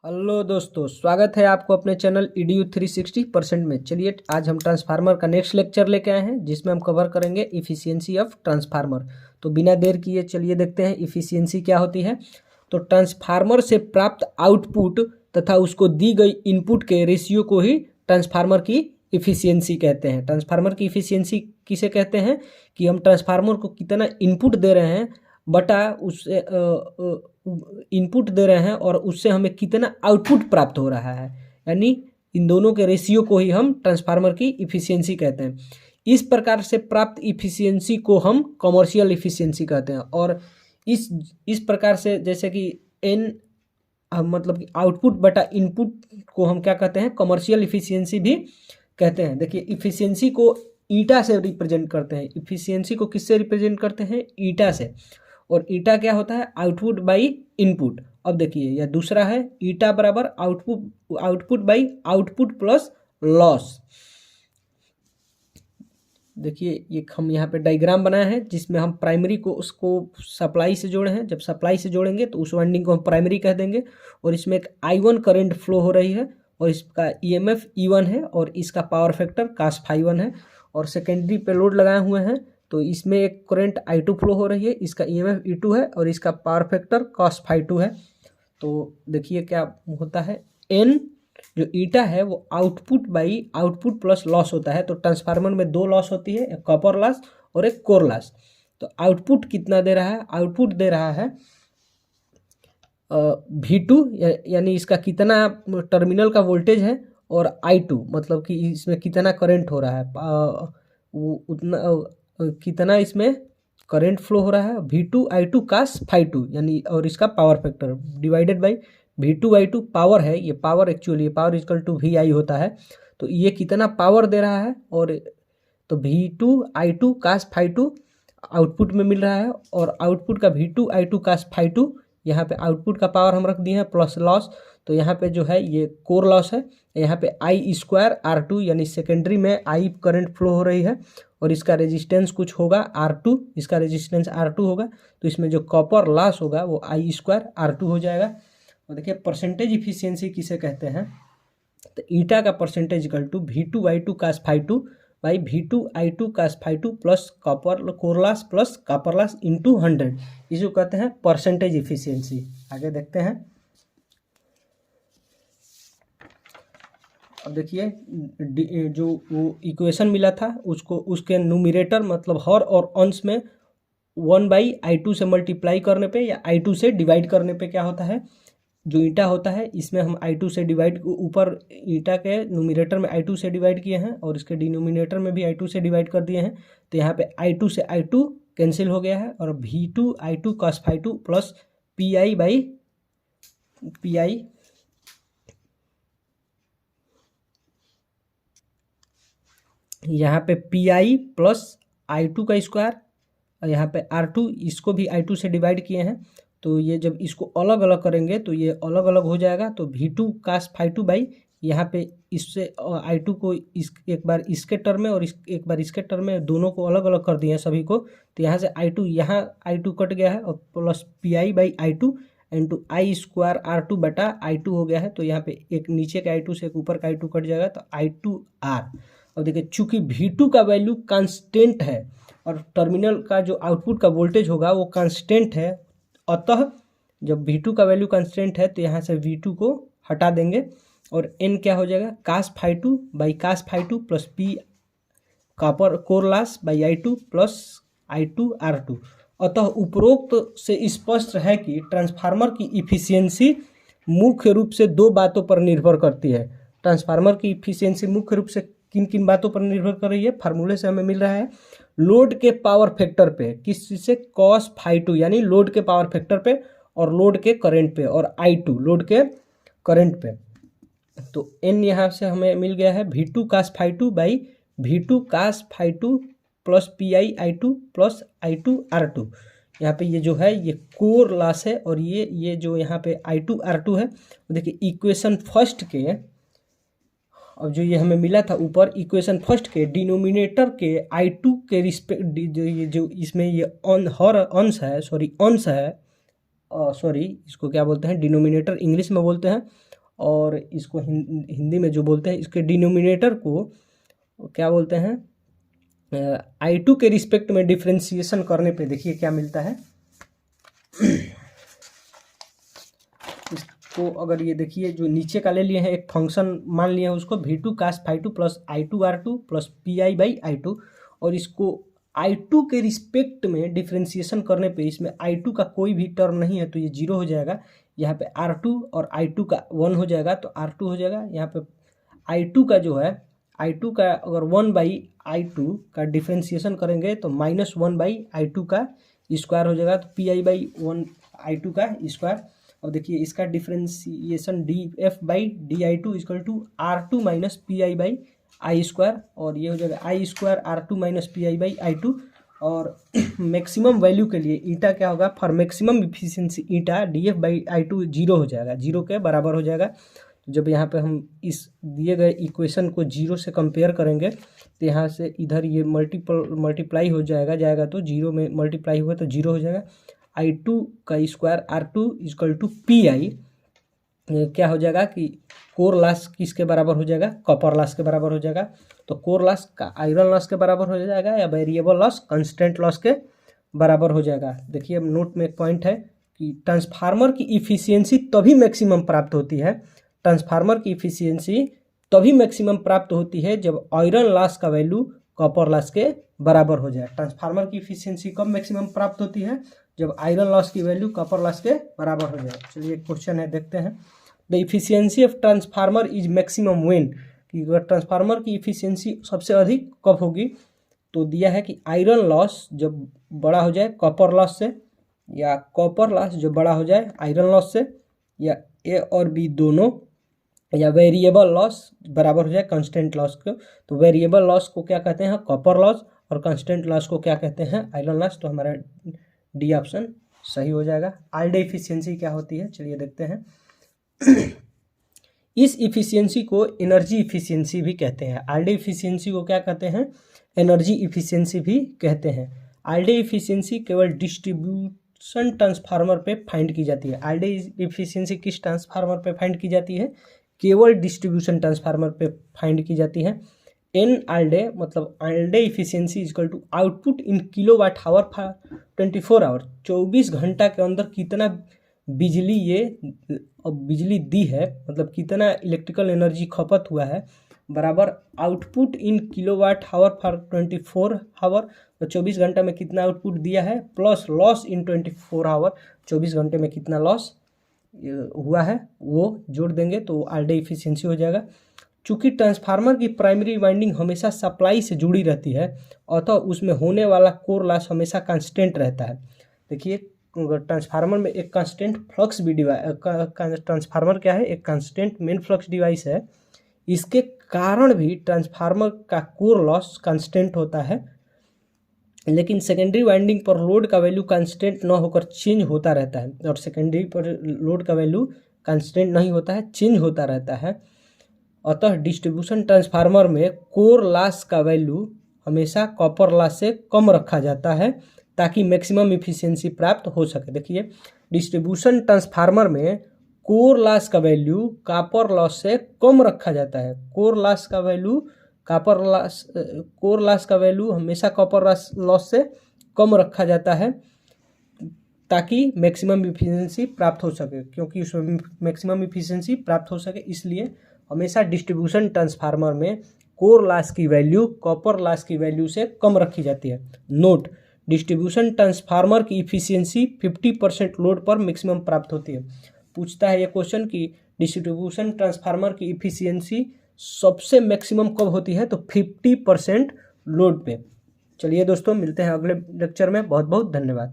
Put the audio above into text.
Hello दोस्तों, स्वागत है आपको अपने चैनल EDU 360% में। चलिए आज हम ट्रांसफार्मर का नेक्स्ट लेक्चर लेके आए हैं जिसमें हम कवर करेंगे इफ़िशियंसी ऑफ ट्रांसफार्मर। तो बिना देर किए चलिए देखते हैं इफ़िशियंसी क्या होती है। तो ट्रांसफार्मर से प्राप्त आउटपुट तथा उसको दी गई इनपुट के रेशियो को ही ट्रांसफार्मर की इफ़िशियंसी कहते हैं। ट्रांसफार्मर की इफ़िशियंसी किसे कहते हैं कि हम ट्रांसफार्मर को कितना इनपुट दे रहे हैं बटा उससे इनपुट दे रहे हैं और उससे हमें कितना आउटपुट प्राप्त हो रहा है, यानी इन दोनों के रेशियो को ही हम ट्रांसफार्मर की इफ़िशियंसी कहते हैं। इस प्रकार से प्राप्त इफ़िशियंसी को हम कमर्शियल इफ़िशियंसी कहते हैं। और इस प्रकार से जैसे कि एन मतलब कि आउटपुट बटा इनपुट को हम क्या कहते हैं, कमर्शियल इफ़िशियंसी भी कहते हैं। देखिए इफ़िशियंसी को ईटा से रिप्रेजेंट करते हैं। इफ़िशियंसी को किससे रिप्रेजेंट करते हैं? ईटा से। और ईटा क्या होता है? Output by input. अब देखिए यह दूसरा है, ईटा बराबर output by output plus loss. देखिए ये हम यहाँ पे डायग्राम बनाए हैं जिसमें हम प्राइमरी को उसको सप्लाई से जोड़े हैं। जब सप्लाई से जोड़ेंगे तो उस वाइंडिंग को हम प्राइमरी कह देंगे और इसमें एक I1 करंट फ्लो हो रही है और इसका EMF E1 है और इसका पावर फैक्टर cos ∅1 है। और सेकेंडरी पे लोड लगाए हुए हैं तो इसमें एक करंट I2 फ्लो हो रही है, इसका EMF E2 है और इसका पावर फैक्टर cos ∅2 है। तो देखिए क्या होता है, एन जो ईटा है वो output by output plus loss होता है। तो ट्रांसफार्मर में दो लॉस होती है, एक कॉपर लॉस और एक कोर लॉस। तो आउटपुट कितना दे रहा है? आउटपुट दे रहा है V2, यानी इसका कितना टर्मिनल का वोल्टेज है, और I2 मतलब कि इसमें कितना करंट हो रहा है, वो उतना कितना इसमें करंट फ्लो हो रहा है। V2 I2 cos ∅2 यानी, और इसका power factor divided by V2 I2 power है, ये power actually power equal to VI होता है। तो ये कितना पावर दे रहा है, और तो V2 I2 cos ∅2 आउटपुट में मिल रहा है और आउटपुट का V2 I2 cos ∅2, यहाँ पे आउटपुट का पावर हम रख दिए हैं प्लस लॉस। तो यहाँ पे जो है ये कोर लॉस है, यहाँ पे I² R2 यानी सेकेंडरी में I करंट फ्लो हो रही है और इसका रेजिस्टेंस कुछ होगा R2, इसका रेजिस्टेंस R2 होगा। तो इसमें जो कॉपर लॉस होगा वो I² R2 हो जाएगा। और देखिए परसेंटेज इफिशियंसी किसे कहते हैं, तो ईटा का percentage equal to V2 I2 cos ∅2 बाई V2 I2 cos ∅2 plus core loss plus copper loss into 100, इसको कहते हैं परसेंटेज इफिशियंसी। आगे देखते हैं। अब देखिए जो वो इक्वेशन मिला था उसको, उसके न्यूमरेटर मतलब हर और अंश में 1/I2 से मल्टीप्लाई करने पे या I2 से डिवाइड करने पे क्या होता है, जो ईटा होता है इसमें हम I2 से डिवाइड, ऊपर ईटा के न्यूमरेटर में I2 से डिवाइड किए हैं और इसके डिनोमिनेटर में भी I2 से डिवाइड कर दिए हैं। तो यहाँ पे I2 से I2 कैंसिल हो गया है और V2 I2 cos ∅2 plus PI by PI, यहाँ पे PI प्लस I2 का स्क्वायर और यहाँ पे R2, इसको भी I2 से डिवाइड किए हैं। तो ये जब इसको अलग अलग करेंगे तो ये अलग अलग हो जाएगा। तो V2 cos ∅2 बाई, यहाँ पे इससे I2 को एक बार इसके टर्म में और एक बार इसके टर्म में, दोनों को अलग अलग कर दिए हैं सभी को। तो यहाँ से I2, यहाँ I2 कट गया है और plus PI by I2 into I² R2 बटा I2 हो गया है। तो यहाँ पे एक नीचे का I2 से एक ऊपर का I2 कट जाएगा, तो I2R। अब देखिए चूंकि V2 का वैल्यू कांस्टेंट है और टर्मिनल का जो आउटपुट का वोल्टेज होगा वो कांस्टेंट है, अतः जब V2 का वैल्यू कांस्टेंट है तो यहाँ से V2 को हटा देंगे और N क्या हो जाएगा, cos ∅2 by cos ∅2 plus P copper core loss by I2 plus I2 R2। अतः उपरोक्त से स्पष्ट है कि ट्रांसफार्मर की इफिशियंसी मुख्य रूप से दो बातों पर निर्भर करती है। ट्रांसफार्मर की इफिशियंसी मुख्य रूप से किन किन बातों पर निर्भर कर रही है? फार्मूले से हमें मिल रहा है, लोड के पावर फैक्टर पे, किस चीज़ से? cos ∅2 यानी लोड के पावर फैक्टर पे और लोड के करंट पे, और I2 लोड के करंट पे। तो N यहाँ से हमें मिल गया है V2 cos ∅2 बाई V2 cos ∅2 plus PI I2 plus I2 R2। यहाँ पे ये जो है ये कोर लॉस है और ये जो यहाँ पे I2 R2 है। देखिए इक्वेशन फर्स्ट के, अब जो ये हमें मिला था ऊपर इक्वेशन फर्स्ट के डिनोमिनेटर के I2 के रिस्पेक्ट, जो इसमें ये हर अंश है, अंश है सॉरी इसको क्या बोलते हैं, डिनोमिनेटर इंग्लिश में बोलते हैं, और इसको हिंदी में जो बोलते हैं, इसके डिनोमिनेटर को क्या बोलते हैं, I2 के रिस्पेक्ट में डिफ्रेंसिएशन करने पे देखिए क्या मिलता है। इसको अगर ये देखिए जो नीचे का ले लिए हैं, एक फंक्शन मान लिए हैं उसको V2 cos φ2 plus I2 R2 plus PI/I2, और इसको I2 के रिस्पेक्ट में डिफ्रेंसिएशन करने पे इसमें I2 का कोई भी टर्म नहीं है तो ये 0 हो जाएगा। यहाँ पे R2 और I2 का 1 हो जाएगा तो R2 हो जाएगा। यहाँ पे I2 का जो है, I2 का अगर 1/I2 का डिफ्रेंसिएशन करेंगे तो -1/I2 का स्क्वायर हो जाएगा, तो PI/1 I2 का स्क्वायर। अब देखिए इसका डिफ्रेंसिएशन dF/dI2 = R2 - PI/I², और ये हो जाएगा I² R2 - PI/I2। और मैक्सिमम वैल्यू के लिए ईटा क्या होगा, for maximum efficiency eta dF/I2 0 हो जाएगा, 0 के बराबर हो जाएगा। तो जब यहाँ पे हम इस दिए गए इक्वेशन को 0 से कंपेयर करेंगे तो यहाँ से इधर ये मल्टीप्लाई हो जाएगा तो 0 में मल्टीप्लाई हुआ तो 0 हो जाएगा। I2 का स्क्वायर R2 = PI क्या हो जाएगा कि कोर लॉस किसके बराबर हो जाएगा, कॉपर लॉस के बराबर हो जाएगा। तो कोर लॉस का आयरन लॉस के बराबर हो जाएगा, या वेरिएबल लॉस कांस्टेंट लॉस के बराबर हो जाएगा। देखिए नोट में एक पॉइंट है कि ट्रांसफार्मर की इफिशियंसी तभी मैक्सिमम प्राप्त होती है, ट्रांसफार्मर की इफिशियंसी तभी मैक्सिमम प्राप्त होती है जब आयरन लॉस का वैल्यू कॉपर लॉस के बराबर हो जाए। ट्रांसफार्मर की इफिशियंसी कब मैक्सिमम प्राप्त होती है, जब आयरन लॉस की वैल्यू कॉपर लॉस के बराबर हो जाए। चलिए क्वेश्चन है, देखते हैं। The efficiency of transformer is maximum when, कि अगर ट्रांसफार्मर की इफिशियंसी सबसे अधिक कब होगी, तो दिया है कि आयरन लॉस जब बड़ा हो जाए कॉपर लॉस से, या कॉपर लॉस जब बड़ा हो जाए आयरन लॉस से, या ए और बी दोनों, या वेरिएबल लॉस बराबर हो जाए कांस्टेंट लॉस को। तो वेरिएबल लॉस को क्या कहते हैं, कॉपर लॉस, और कांस्टेंट लॉस को क्या कहते हैं, आयरन लॉस। तो हमारा डी ऑप्शन सही हो जाएगा। आरडे इफिशियंसी क्या होती है, चलिए देखते हैं। इस इफिशियंसी को एनर्जी इफिशियंसी भी कहते हैं। आरडे इफिशियंसी को क्या कहते हैं, एनर्जी इफिशियंसी भी कहते हैं। आरडे इफिशियंसी केवल डिस्ट्रीब्यूशन ट्रांसफार्मर पे फाइंड की जाती है। आरडे इफिशियंसी किस ट्रांसफार्मर पे फाइंड की जाती है, केवल डिस्ट्रीब्यूशन ट्रांसफार्मर पे फाइंड की जाती है। एन आरडे मतलब all day efficiency = output in kilowatt hour for 24 hour, 24 घंटा के अंदर कितना बिजली ये बिजली दी है, मतलब कितना इलेक्ट्रिकल एनर्जी खपत हुआ है, बराबर output in kilowatt hour for 24 hour, तो 24 घंटा में कितना आउटपुट दिया है, प्लस लॉस इन 24 आवर, 24 घंटे में कितना लॉस हुआ है वो जोड़ देंगे तो आरडे इफिशियंसी हो जाएगा। चूँकि ट्रांसफार्मर की प्राइमरी वाइंडिंग हमेशा सप्लाई से जुड़ी रहती है, अतः उसमें होने वाला कोर लॉस हमेशा कांस्टेंट रहता है। देखिए ट्रांसफार्मर में एक कांस्टेंट फ्लक्स भी ट्रांसफार्मर क्या है, एक कांस्टेंट मेन फ्लक्स डिवाइस है, इसके कारण भी ट्रांसफार्मर का कोर लॉस कांस्टेंट होता है। लेकिन सेकेंडरी वाइंडिंग पर लोड का वैल्यू कांस्टेंट न होकर चेंज होता रहता है, और सेकेंडरी पर लोड का वैल्यू कांस्टेंट नहीं होता है, चेंज होता रहता है। अतः डिस्ट्रीब्यूशन ट्रांसफार्मर में कोर लॉस का वैल्यू हमेशा कॉपर लॉस से कम रखा जाता है ताकि मैक्सिमम इफिशियंसी प्राप्त हो सके। देखिए डिस्ट्रीब्यूशन ट्रांसफार्मर में कोर लॉस का वैल्यू कॉपर लॉस से कम रखा जाता है। कोर लॉस का वैल्यू हमेशा कॉपर लॉस से कम रखा जाता है ताकि मैक्सिमम इफिशियंसी प्राप्त हो सके, क्योंकि उसमें मैक्सिमम इफिशियंसी प्राप्त हो सके, इसलिए हमेशा डिस्ट्रीब्यूशन ट्रांसफार्मर में कोर लॉस की वैल्यू कॉपर लॉस की वैल्यू से कम रखी जाती है। नोट, डिस्ट्रीब्यूशन ट्रांसफार्मर की इफिशियंसी 50% लोड पर मैक्सिमम प्राप्त होती है। पूछता है ये क्वेश्चन कि डिस्ट्रीब्यूशन ट्रांसफार्मर की इफिशियंसी सबसे मैक्सिमम कब होती है, तो 50% लोड पे। चलिए दोस्तों मिलते हैं अगले लेक्चर में, बहुत बहुत धन्यवाद।